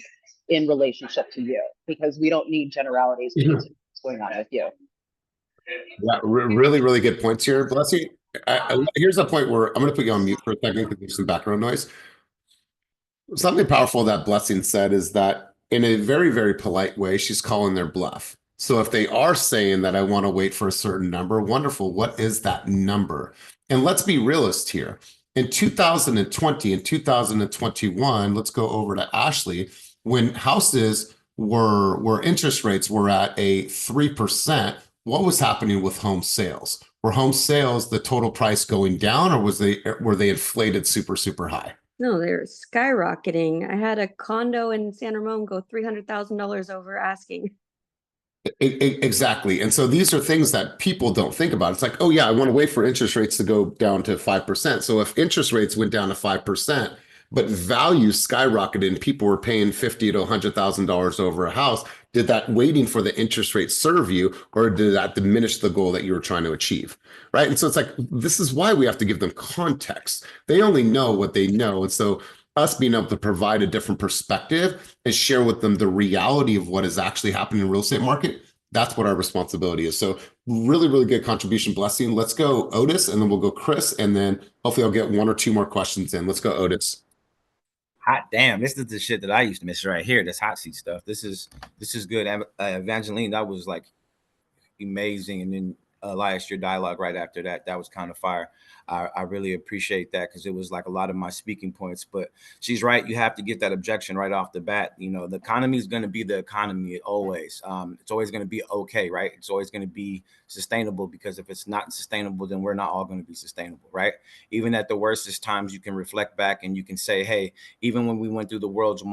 in relationship to you, because we don't need generalities. We need to know what's going on with you. Yeah, really, really good points here, Blessing. Here's a point where I'm going to put you on mute for a second because there's some background noise. Something powerful that Blessing said is that in a very, very polite way, she's calling their bluff. So if they are saying that I want to wait for a certain number, wonderful. What is that number? And let's be realist here. In 2020 and 2021, let's go over to Ashley, when houses were interest rates were at a 3%, what was happening with home sales? Were home sales the total price going down, or were they inflated super, super high? No, they're skyrocketing. I had a condo in San Ramon go $300,000 over asking. Exactly. And so these are things that people don't think about. It's like, oh yeah, I want to wait for interest rates to go down to 5%. So if interest rates went down to 5%, but value skyrocketed and people were paying $50,000 to $100,000 over a house. Did that waiting for the interest rate serve you, or did that diminish the goal that you were trying to achieve? Right. And so it's like, this is why we have to give them context. They only know what they know. And so us being able to provide a different perspective and share with them the reality of what is actually happening in the real estate market, that's what our responsibility is. So really, really good contribution, Blessing. Let's go Otis, and then we'll go Chris, and then hopefully I'll get one or two more questions in. Let's go Otis. Hot damn, this is the shit that I used to miss right here. This hot seat stuff. This is good. Evangeline, that was like amazing. And then Elias, your dialogue right after that was kind of fire. I really appreciate that, because it was like a lot of my speaking points. But she's right. You have to get that objection right off the bat. You know, the economy is going to be the economy always. It's always going to be okay, right? It's always going to be sustainable, because if it's not sustainable, then we're not all going to be sustainable, right? Even at the worstest times, you can reflect back and you can say, hey, even when we went through the world's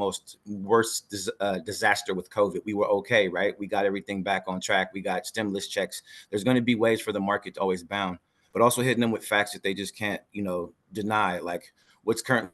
worst disaster with COVID, we were okay, right? We got everything back on track. We got stimulus checks. There's going to be ways for the market to always bound, but also hitting them with facts that they just can't, deny. Like what's currently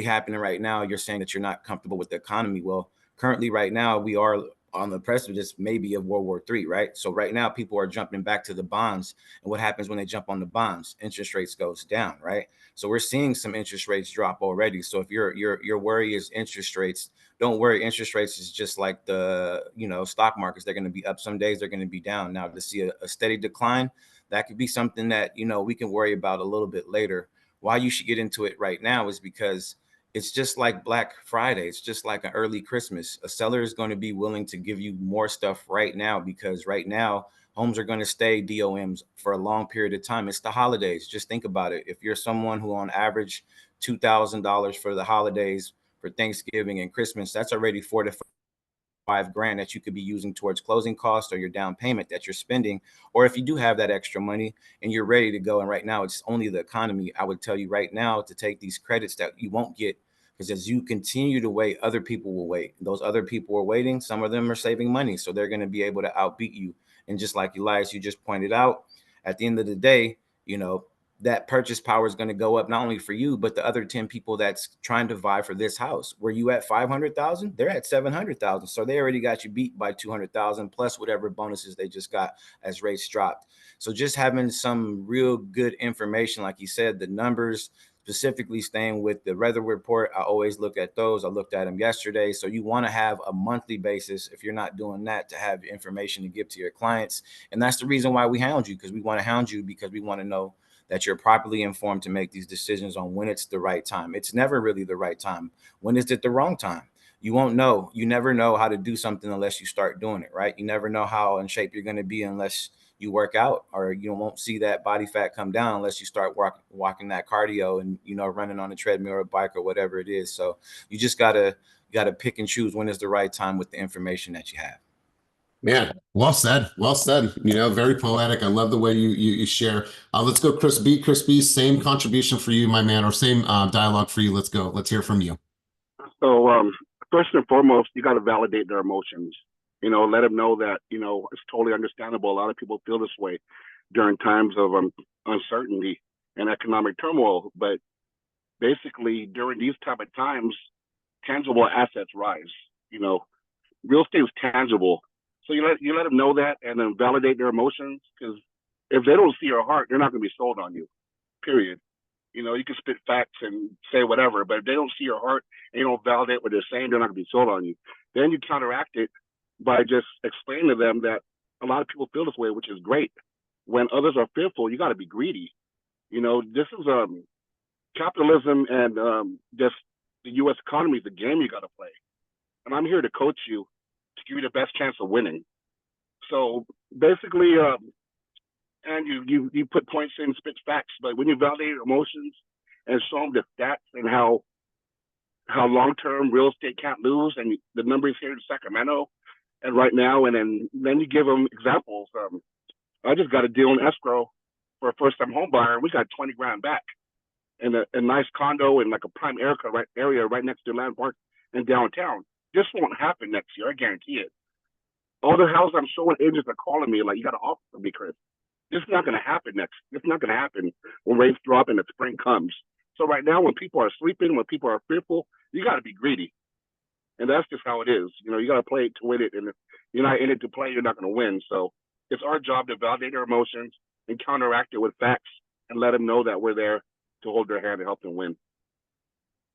happening right now, you're saying that you're not comfortable with the economy. Well, currently right now, we are on the precipice maybe of World War III, right? So right now people are jumping back to the bonds. And what happens when they jump on the bonds? Interest rates goes down, right? So we're seeing some interest rates drop already. So if your worry is interest rates, don't worry. Interest rates is just like the, stock markets. They're going to be up some days, they're going to be down. Now to see a steady decline, that could be something that, we can worry about a little bit later. Why you should get into it right now is because it's just like Black Friday. It's just like an early Christmas. A seller is going to be willing to give you more stuff right now, because right now homes are going to stay DOMs for a long period of time. It's the holidays. Just think about it. If you're someone who on average $2,000 for the holidays, for Thanksgiving and Christmas, that's already $4,000 to $5,000 that you could be using towards closing costs or your down payment that you're spending. Or if you do have that extra money and you're ready to go, and right now it's only the economy, I would tell you right now to take these credits that you won't get, because as you continue to wait, other people will wait. Those other people are waiting. Some of them are saving money, so they're going to be able to outbeat you. And just like Elias, you just pointed out, at the end of the day, that purchase power is going to go up, not only for you, but the other 10 people that's trying to vie for this house. Were you at 500,000? They're at 700,000. So they already got you beat by 200,000 plus whatever bonuses they just got as rates dropped. So just having some real good information, like you said, the numbers, specifically staying with the weather report. I always look at those. I looked at them yesterday. So you want to have a monthly basis, if you're not doing that, to have information to give to your clients. And that's the reason why we hound you, because we want to hound you, because we want to know that you're properly informed to make these decisions on when it's the right time. It's never really the right time. When is it the wrong time? You won't know. You never know how to do something unless you start doing it, right? You never know how in shape you're going to be unless you work out, or you won't see that body fat come down unless you start walking that cardio and, running on a treadmill or a bike or whatever it is. So you just gotta pick and choose when is the right time with the information that you have. Man, well said. Well said. Very poetic. I love the way you share. Let's go, Chris B. Chris B, same contribution for you, my man, or same dialogue for you. Let's go. Let's hear from you. So first and foremost, you got to validate their emotions. Let them know that, it's totally understandable. A lot of people feel this way during times of uncertainty and economic turmoil. But basically, during these type of times, tangible assets rise. Real estate is tangible. So you let them know that, and then validate their emotions, because if they don't see your heart, they're not going to be sold on you, period. You can spit facts and say whatever, but if they don't see your heart and you don't validate what they're saying, they're not going to be sold on you. Then you counteract it by just explaining to them that a lot of people feel this way, which is great. When others are fearful, you got to be greedy. This is capitalism, and just the U.S. economy is a game you got to play. And I'm here to coach you to give you the best chance of winning. So basically, and you put points in, spit facts, but when you validate your emotions and show them the stats and how long-term real estate can't lose, and the numbers here in Sacramento and right now, and then you give them examples. I just got a deal in escrow for a first-time home buyer, and we got $20,000 back in a nice condo in like a prime area right next to Land Park in downtown. This won't happen next year, I guarantee it. All the houses I'm showing, agents are calling me like, you got to offer for me, Chris. This is not going to happen It's not going to happen when rates drop and the spring comes. So right now, when people are sleeping, when people are fearful, you got to be greedy. And that's just how it is. You know, you got to play it to win it. And if you're not in it to play, you're not going to win. So it's our job to validate their emotions and counteract it with facts and let them know that we're there to hold their hand and help them win.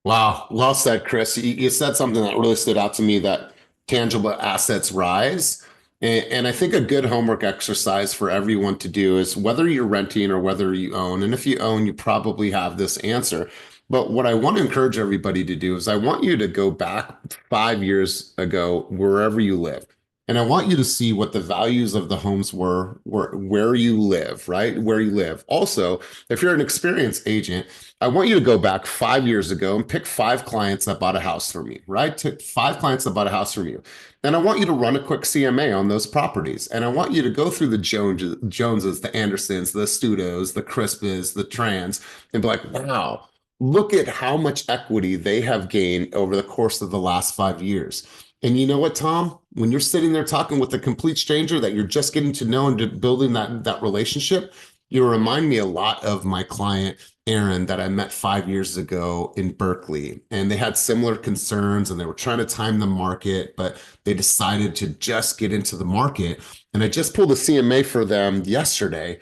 Wow, well said, Chris. You said something that really stood out to me, that tangible assets rise. And I think a good homework exercise for everyone to do is, whether you're renting or whether you own, and if you own, you probably have this answer. But what I want to encourage everybody to do is, I want you to go back 5 years ago, wherever you live. And I want you to see what the values of the homes were, where you live, right? Where you live. Also, if you're an experienced agent, I want you to go back 5 years ago and pick 5 clients that bought a house from you, right? Took 5 clients that bought a house from you. And I want you to run a quick CMA on those properties. And I want you to go through the Joneses, the Andersons, the Astutos, the Crispes, the Trans, and be like, wow, look at how much equity they have gained over the course of the last 5 years. And you know what, Tom? When you're sitting there talking with a complete stranger that you're just getting to know and building that relationship, you remind me a lot of my client Aaron that I met 5 years ago in Berkeley. And they had similar concerns and they were trying to time the market, but they decided to just get into the market. And I just pulled a CMA for them yesterday.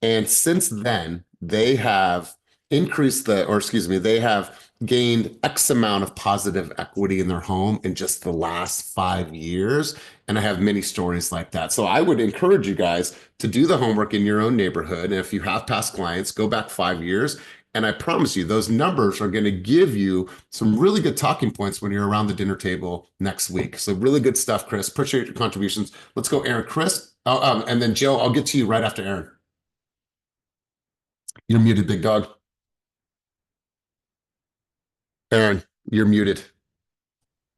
And since then, they have they have gained X amount of positive equity in their home in just the last 5 years. And I have many stories like that. So I would encourage you guys to do the homework in your own neighborhood. And if you have past clients, go back 5 years. And I promise you, those numbers are going to give you some really good talking points when you're around the dinner table next week. So really good stuff, Chris. Appreciate your contributions. Let's go, Aaron. Chris, and then Joe, I'll get to you right after Aaron. You're muted, big dog. Aaron, you're muted.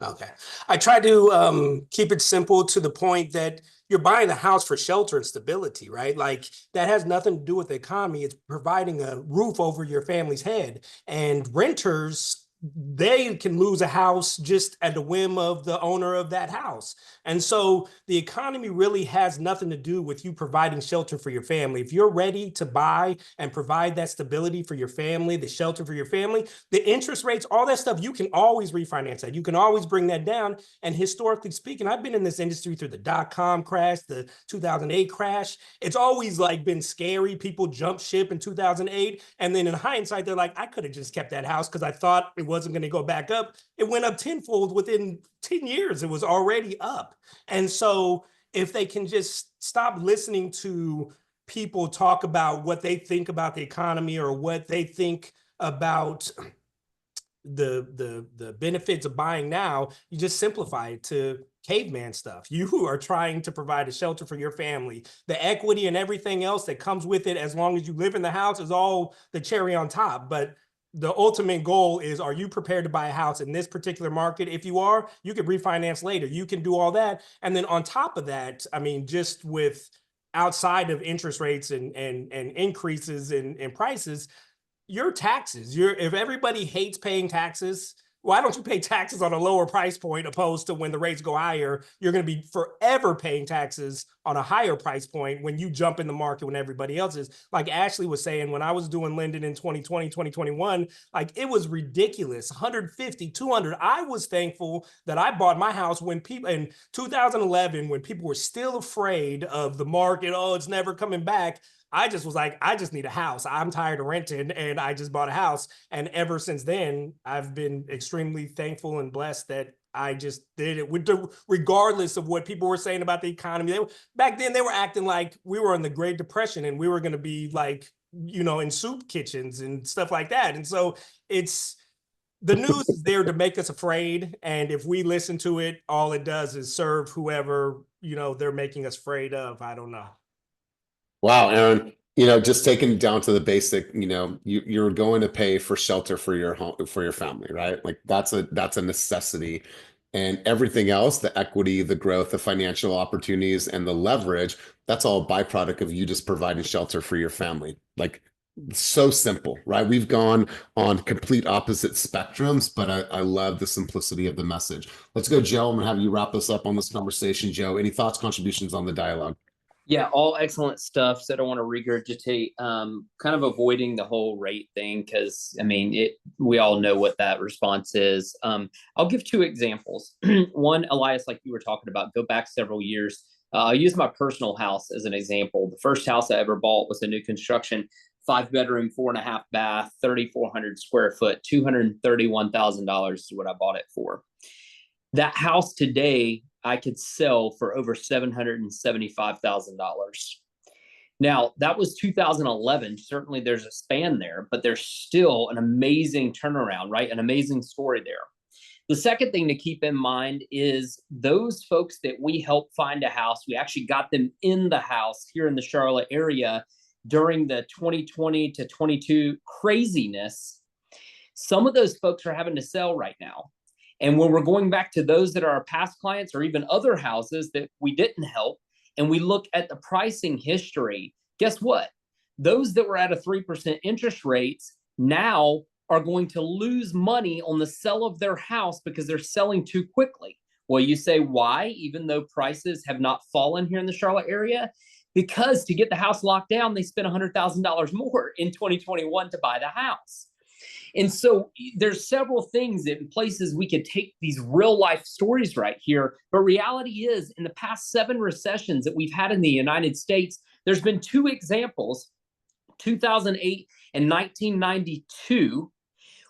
Okay. I try to keep it simple to the point that you're buying a house for shelter and stability, right? Like that has nothing to do with the economy. It's providing a roof over your family's head. And renters, they can lose a house just at the whim of the owner of that house. And so the economy really has nothing to do with you providing shelter for your family. If you're ready to buy and provide that stability for your family, the shelter for your family, the interest rates, all that stuff, you can always refinance that. You can always bring that down. And historically speaking, I've been in this industry through the dot-com crash, the 2008 crash. It's always like been scary. People jump ship in 2008. And then in hindsight, they're like, I could have just kept that house because I thought it wasn't going to go back up. It went up tenfold within 10 years. It was already up. And so if they can just stop listening to people talk about what they think about the economy or what they think about the benefits of buying now, you just simplify it to caveman stuff. You are trying to provide a shelter for your family. The equity and everything else that comes with it, as long as you live in the house, is all the cherry on top. But the ultimate goal is, are you prepared to buy a house in this particular market? If you are, you can refinance later. You can do all that. And then on top of that, I mean, just with outside of interest rates and increases in prices, your taxes, if everybody hates paying taxes, why don't you pay taxes on a lower price point opposed to when the rates go higher? You're going to be forever paying taxes on a higher price point when you jump in the market when everybody else is. Like Ashley was saying, when I was doing Linden in 2020, 2021, like it was ridiculous, 150, 200. I was thankful that I bought my house when people in 2011, when people were still afraid of the market, oh, it's never coming back. I just was like, I just need a house. I'm tired of renting, and I just bought a house. And ever since then, I've been extremely thankful and blessed that I just did it, regardless of what people were saying about the economy. Back then, they were acting like we were in the Great Depression and we were going to be like, in soup kitchens and stuff like that. And so the news is there to make us afraid. And if we listen to it, all it does is serve whoever, they're making us afraid of. I don't know. Wow, Aaron, just taking it down to the basic, you're going to pay for shelter for your home, for your family, right? Like that's a necessity. And everything else, the equity, the growth, the financial opportunities, and the leverage, that's all a byproduct of you just providing shelter for your family. Like so simple, right? We've gone on complete opposite spectrums, but I love the simplicity of the message. Let's go, Joe. I'm gonna have you wrap us up on this conversation. Joe, any thoughts, contributions on the dialogue? Yeah, all excellent stuff. So I don't want to regurgitate, kind of avoiding the whole rate thing, because I mean, we all know what that response is. I'll give two examples. One, Elias, like you were talking about, go back several years. I'll use my personal house as an example. The first house I ever bought was a new construction, 5-bedroom, 4.5 bath, 3,400 square foot, $231,000 is what I bought it for. That house today, I could sell for over $775,000. Now, that was 2011. Certainly there's a span there, but there's still an amazing turnaround, right? An amazing story there. The second thing to keep in mind is those folks that we helped find a house, we actually got them in the house here in the Charlotte area during the 2020 to 22 craziness. Some of those folks are having to sell right now. And when we're going back to those that are our past clients or even other houses that we didn't help, and we look at the pricing history, guess what? Those that were at a 3% interest rates now are going to lose money on the sale of their house because they're selling too quickly. Well, you say, why? Even though prices have not fallen here in the Charlotte area? Because to get the house locked down, they spent $100,000 more in 2021 to buy the house. And so there's several things in places we could take these real life stories right here. But reality is, in the past 7 recessions that we've had in the United States, there's been 2 examples, 2008 and 1992,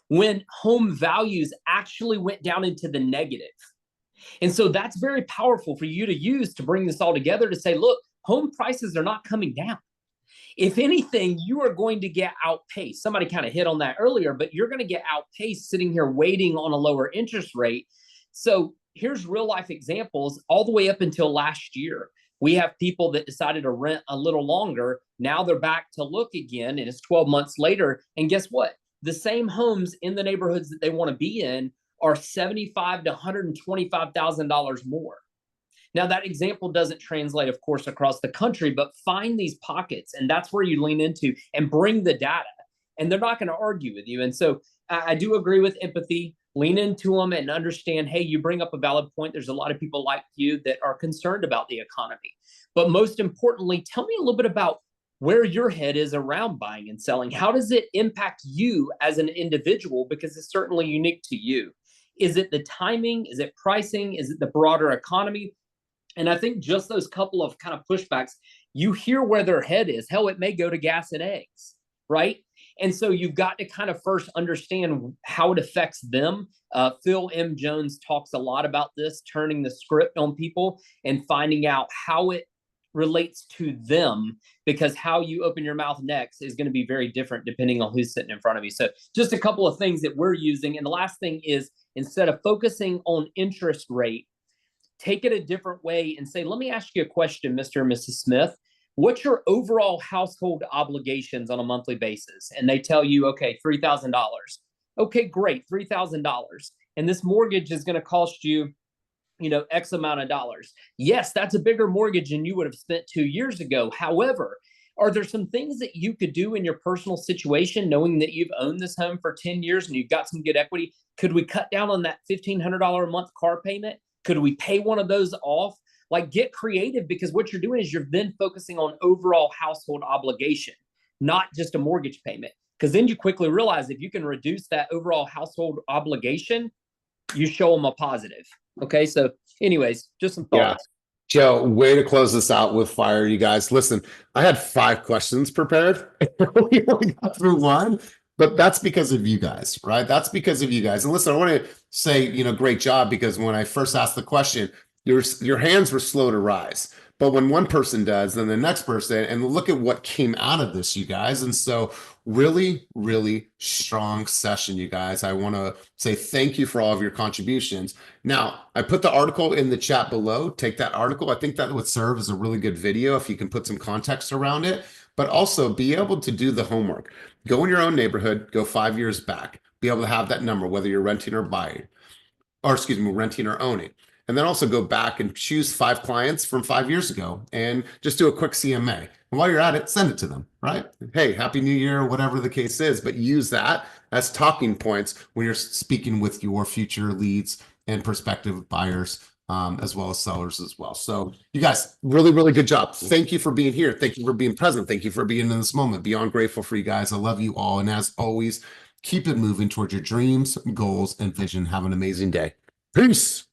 when home values actually went down into the negative. And so that's very powerful for you to use to bring this all together to say, look, home prices are not coming down. If anything, you are going to get outpaced. Somebody kind of hit on that earlier, but you're going to get outpaced sitting here waiting on a lower interest rate. So here's real life examples all the way up until last year. We have people that decided to rent a little longer. Now they're back to look again, and it's 12 months later. And guess what? The same homes in the neighborhoods that they want to be in are $75,000 to $125,000 more. Now, that example doesn't translate, of course, across the country, but find these pockets, and that's where you lean into and bring the data, and they're not going to argue with you. And so I do agree with empathy. Lean into them and understand, hey, you bring up a valid point. There's a lot of people like you that are concerned about the economy. But most importantly, tell me a little bit about where your head is around buying and selling. How does it impact you as an individual? Because it's certainly unique to you. Is it the timing? Is it pricing? Is it the broader economy? And I think just those couple of kind of pushbacks, you hear where their head is. Hell, it may go to gas and eggs, right? And so you've got to kind of first understand how it affects them. Phil M. Jones talks a lot about this, turning the script on people and finding out how it relates to them, because how you open your mouth next is going to be very different depending on who's sitting in front of you. So just a couple of things that we're using. And the last thing is, instead of focusing on interest rate, take it a different way and say, let me ask you a question, Mr. and Mrs. Smith. What's your overall household obligations on a monthly basis? And they tell you, okay, $3,000. Okay, great, $3,000. And this mortgage is going to cost you, X amount of dollars. Yes, that's a bigger mortgage than you would have spent 2 years ago. However, are there some things that you could do in your personal situation, knowing that you've owned this home for 10 years and you've got some good equity? Could we cut down on that $1,500 a month car payment? Could we pay one of those off? Like, get creative, because what you're doing is you're then focusing on overall household obligation, not just a mortgage payment. Because then you quickly realize if you can reduce that overall household obligation, you show them a positive. Okay. So anyways, just some thoughts. Yeah. Joe, way to close this out with fire, you guys. Listen, I had 5 questions prepared. We only got through 1. But that's because of you guys, right? That's because of you guys. And listen, I want to say, great job, because when I first asked the question, your hands were slow to rise. But when one person does, then the next person, and look at what came out of this, you guys. And so really, really strong session, you guys. I want to say thank you for all of your contributions. Now, I put the article in the chat below. Take that article. I think that would serve as a really good video if you can put some context around it, but also be able to do the homework. Go in your own neighborhood, go 5 years back, be able to have that number, whether you're renting or buying, or renting or owning. And then also go back and choose 5 clients from 5 years ago and just do a quick CMA. And while you're at it, send it to them, right? Hey, Happy New Year, whatever the case is, but use that as talking points when you're speaking with your future leads and prospective buyers as well as sellers as well. So you guys, really, really good job. Thank you for being here. Thank you for being present. Thank you for being in this moment. Beyond grateful for you guys. I love you all. And as always, keep it moving towards your dreams, goals, and vision. Have an amazing day. Peace.